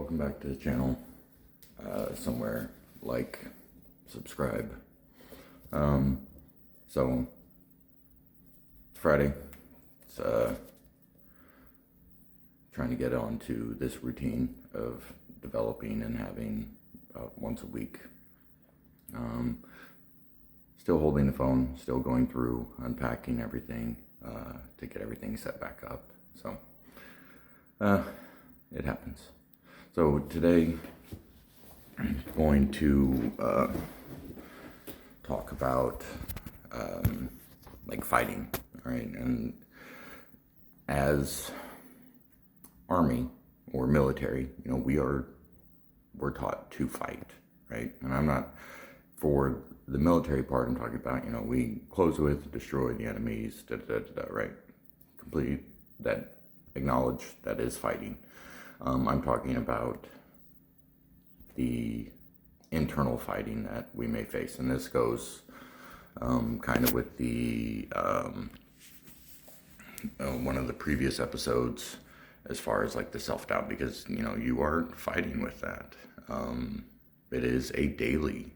welcome back to the channel. Somewhere like, subscribe. So it's Friday. It's trying to get onto this routine of developing and having once a week. Still holding the phone, still going through, unpacking everything to get everything set back up. So it happens. So today I'm going to talk about like fighting, right? And as Army or military, we're taught to fight, right? And I'm not for the military part. I'm talking about, we close with, destroy the enemies, right? Complete that, acknowledge that is fighting. I'm talking about the internal fighting that we may face, and this goes kind of with the one of the previous episodes as far as like the self-doubt, because you are fighting with that. It is a daily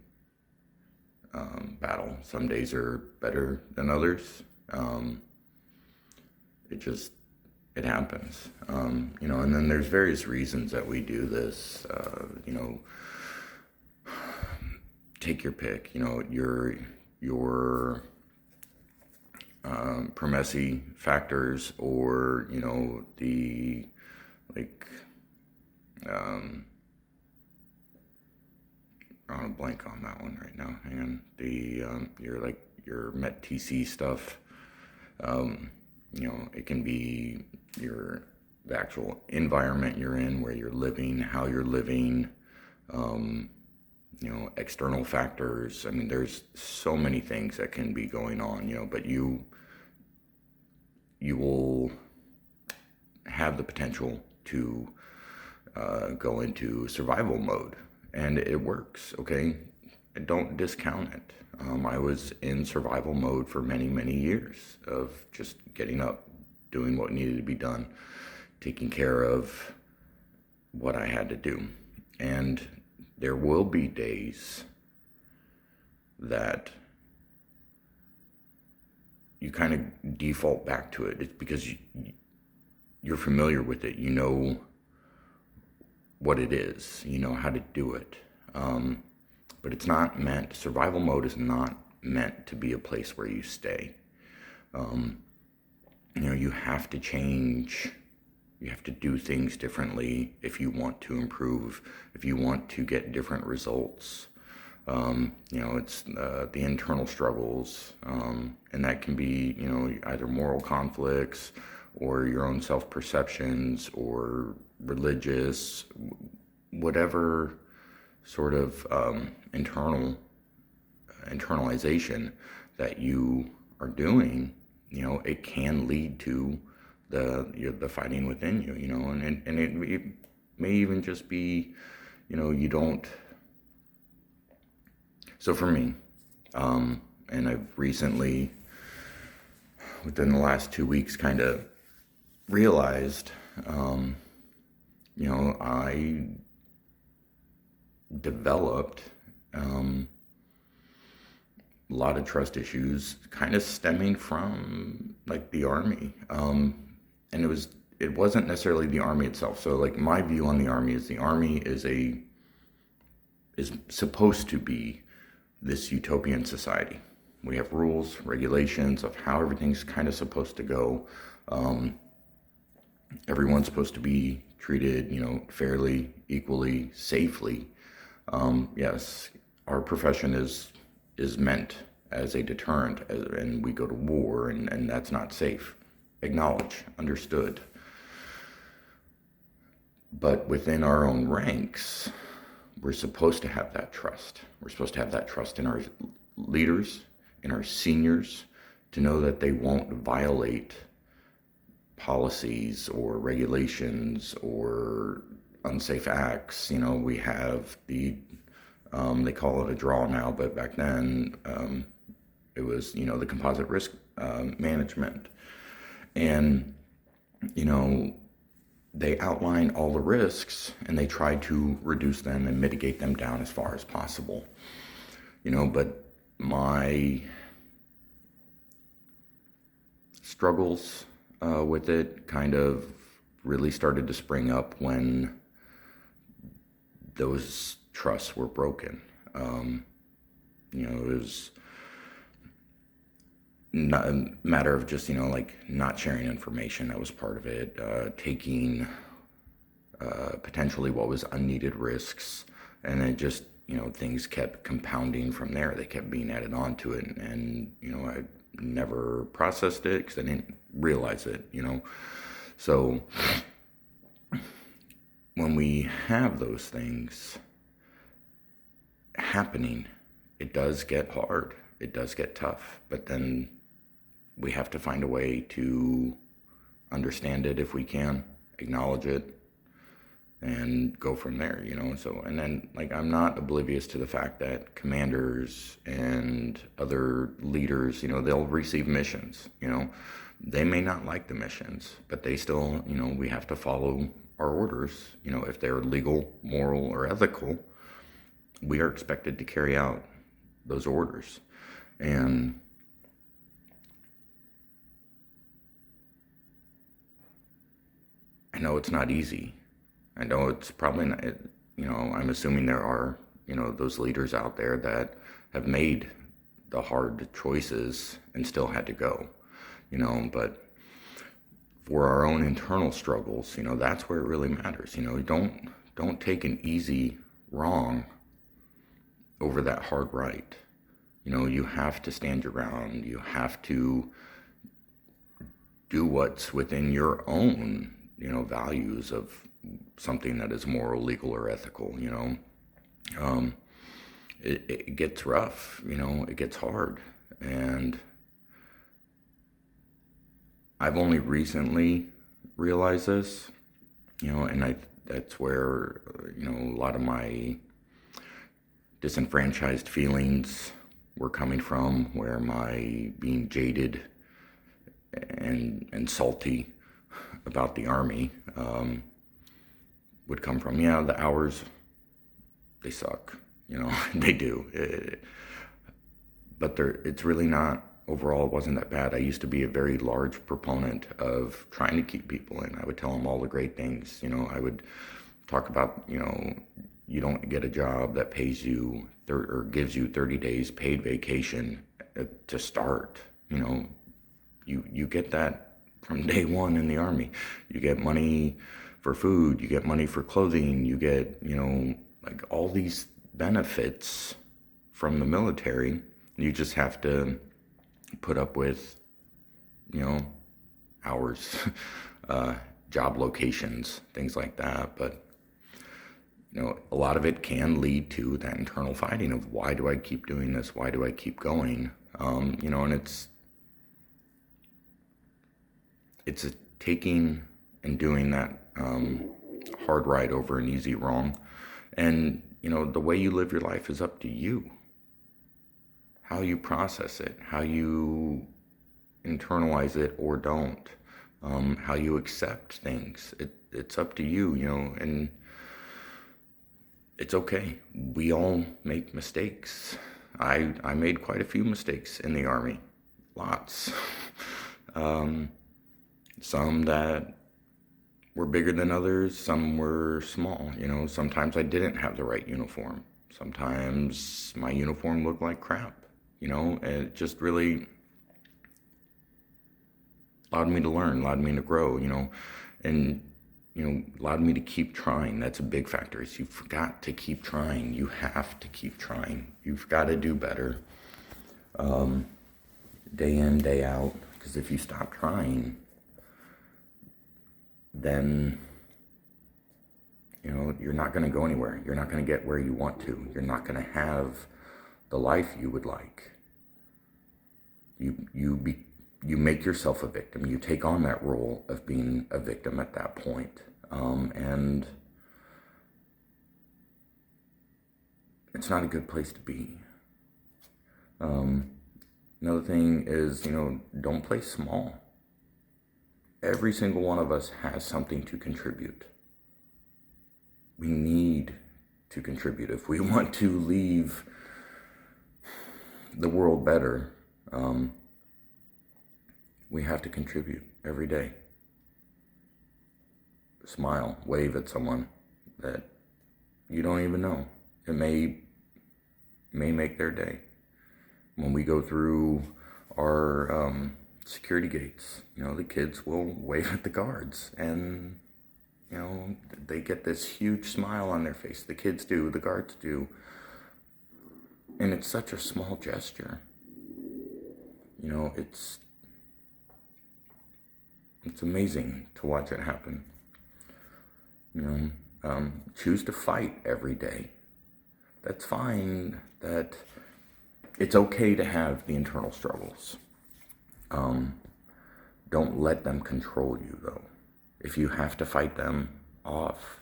battle. Some days are better than others. It happens, and then there's various reasons that we do this. Take your pick. Your primacy factors, or the I'm on a blank on that one right now. Hang on. Your Met TC stuff. It can be the actual environment you're in, where you're living, how you're living, external factors. I mean, there's so many things that can be going on, but you will have the potential to go into survival mode, and it works, okay? Don't discount it. I was in survival mode for many, many years of just getting up, doing what needed to be done, taking care of what I had to do. And there will be days that you kind of default back to it. It's because you're familiar with it. You know what it is. You know how to do it. But it's not meant, survival mode is not meant to be a place where you stay. You have to change. You have to do things differently if you want to improve, if you want to get different results. It's the internal struggles, and that can be, either moral conflicts or your own self-perceptions or religious, whatever sort of internalization that you are doing. It can lead to the fighting within you, and it may even just be, you don't. So for me, and I've recently, within the last 2 weeks, kind of realized, I developed a lot of trust issues, kind of stemming from like the Army, and it wasn't necessarily the Army itself. So like my view on the Army is supposed to be this utopian society. We have rules, regulations of how everything's kind of supposed to go. Everyone's supposed to be treated, fairly, equally, safely. Yes, our profession is meant as a deterrent, and we go to war, and that's not safe. Acknowledge, understood. But within our own ranks, we're supposed to have that trust. We're supposed to have that trust in our leaders, in our seniors, to know that they won't violate policies or regulations or unsafe acts. We have they call it a draw now, but back then it was, the composite risk management. And, they outline all the risks and they try to reduce them and mitigate them down as far as possible. But my struggles with it kind of really started to spring up when those trusts were broken. It was not a matter of just, like not sharing information. That was part of it. Taking potentially what was unneeded risks. And it just, things kept compounding from there. They kept being added on to it. And I never processed it because I didn't realize it, So when we have those things happening, it does get hard. It does get tough. But then we have to find a way to understand it if we can, acknowledge it, and go from there, So, and then, like, I'm not oblivious to the fact that commanders and other leaders, they'll receive missions, They may not like the missions, but they still, we have to follow our orders, if they're legal, moral, or ethical, we are expected to carry out those orders. And I know it's not easy. I know it's probably not, I'm assuming there are, those leaders out there that have made the hard choices and still had to go, but for our own internal struggles, that's where it really matters. Don't take an easy wrong over that hard right. You have to stand your ground. You have to do what's within your own, values of something that is moral, legal, or ethical, it gets rough, it gets hard. And I've only recently realized this, and that's where, a lot of my disenfranchised feelings were coming from, where my being jaded and salty about the Army would come from. Yeah, the hours, they suck, they do. But it's really not, overall, it wasn't that bad. I used to be a very large proponent of trying to keep people in. I would tell them all the great things. I would talk about, you don't get a job that pays you or gives you 30 days paid vacation to start. You get that from day one in the Army. You get money for food, you get money for clothing, you get, like all these benefits from the military. You just have to put up with, hours, job locations, things like that. But, a lot of it can lead to that internal fighting of, why do I keep doing this? Why do I keep going? And it's a taking and doing that hard right over an easy wrong. And, the way you live your life is up to you. How you process it, how you internalize it or don't, how you accept things. It's up to you, and it's okay. We all make mistakes. I made quite a few mistakes in the Army. Lots. Some that were bigger than others, some were small. Sometimes I didn't have the right uniform. Sometimes my uniform looked like crap, and it just really allowed me to learn, allowed me to grow, and, allowed me to keep trying. That's a big factor, is you've got to keep trying. You have to keep trying. You've got to do better, day in, day out, because if you stop trying, then, you're not going to go anywhere. You're not going to get where you want to. You're not going to have the life you would like. You make yourself a victim. You take on that role of being a victim at that point. And it's not a good place to be. Another thing is, don't play small. Every single one of us has something to contribute. We need to contribute. If we want to leave the world better, we have to contribute every day. Smile, wave at someone that you don't even know. It may make their day. When we go through our security gates, the kids will wave at the guards, and they get this huge smile on their face. The kids do, the guards do. And it's such a small gesture. It's amazing to watch it happen. Choose to fight every day. That's fine. That it's okay to have the internal struggles. Don't let them control you, though. If you have to fight them off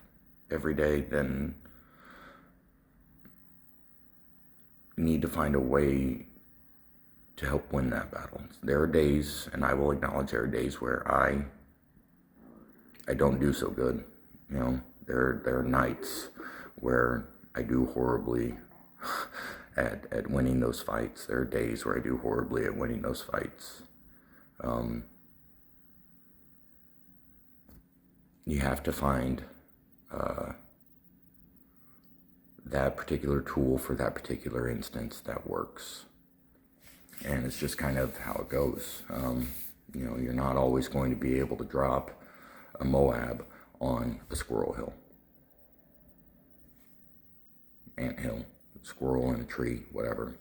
every day, then you need to find a way to help win that battle. There are days, and I will acknowledge there are days where I don't do so good. There are nights where I do horribly at winning those fights. There are days where I do horribly at winning those fights. You have to find that particular tool for that particular instance that works. And it's just kind of how it goes. You're not always going to be able to drop a Moab on a squirrel hill, ant hill, squirrel in a tree, whatever.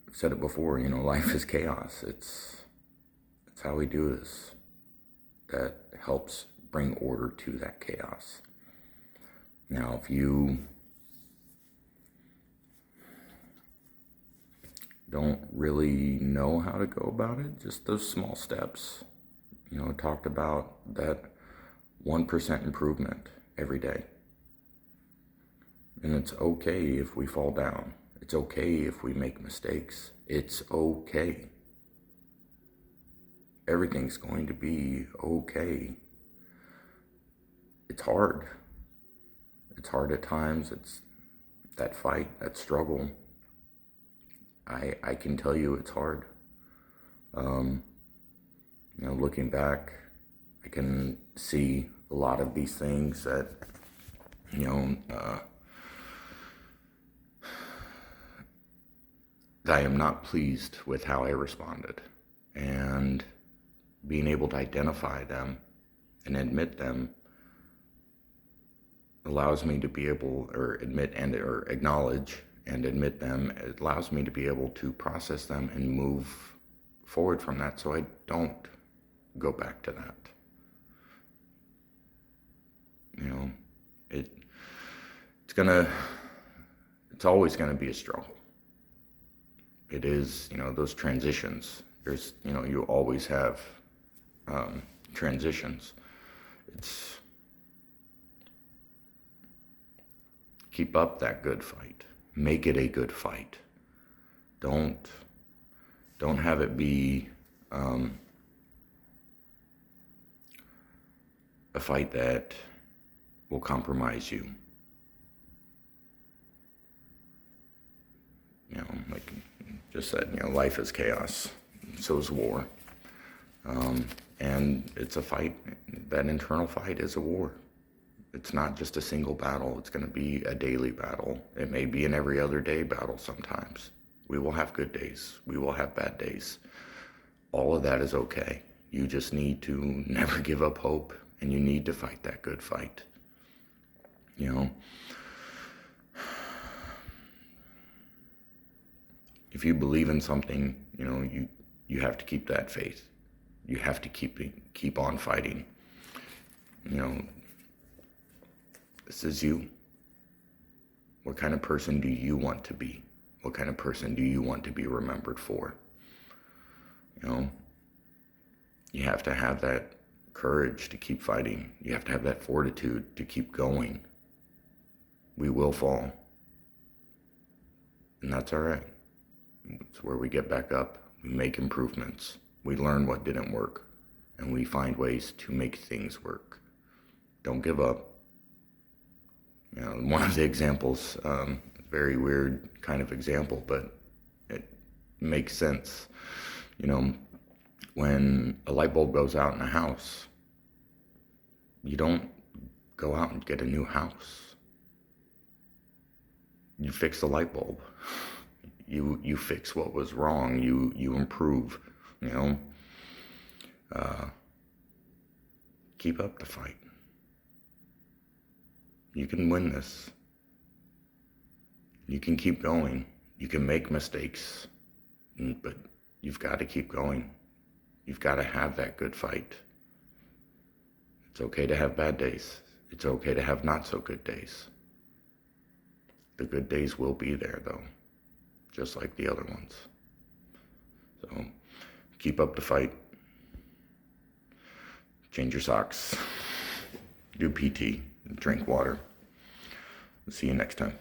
I've said it before, life is chaos. It's how we do this that helps bring order to that chaos. Now, if you don't really know how to go about it, just those small steps. I talked about that 1% improvement every day. And it's okay if we fall down. It's okay if we make mistakes. It's okay. Everything's going to be okay. It's hard. It's hard at times. It's that fight, that struggle. I can tell you it's hard. Looking back, I can see a lot of these things that, that I am not pleased with how I responded. And being able to identify them and admit them allows me to be able, or acknowledge and admit them. It allows me to be able to process them and move forward from that, so I don't go back to that. It's always gonna be a struggle. It is, those transitions. There's, you always have transitions. It's keep up that good fight. Make it a good fight. Don't have it be a fight that will compromise you. Like just said, life is chaos. So is war. And it's a fight. That internal fight is a war. It's not just a single battle. It's going to be a daily battle. It may be an every other day battle sometimes. We will have good days. We will have bad days. All of that is okay. You just need to never give up hope, and you need to fight that good fight. If you believe in something, you have to keep that faith. You have to keep on fighting. This is you. What kind of person do you want to be? What kind of person do you want to be remembered for? You have to have that courage to keep fighting. You have to have that fortitude to keep going. We will fall. And that's all right. It's where we get back up. We make improvements. We learn what didn't work. And we find ways to make things work. Don't give up. One of the examples, very weird kind of example, but it makes sense. When a light bulb goes out in a house, you don't go out and get a new house. You fix the light bulb. You fix what was wrong. You improve. Keep up the fight. You can win this. You can keep going. You can make mistakes, but you've got to keep going. You've got to have that good fight. It's okay to have bad days. It's okay to have not so good days. The good days will be there, though, just like the other ones. So keep up the fight. Change your socks. Do PT. Drink water. See you next time.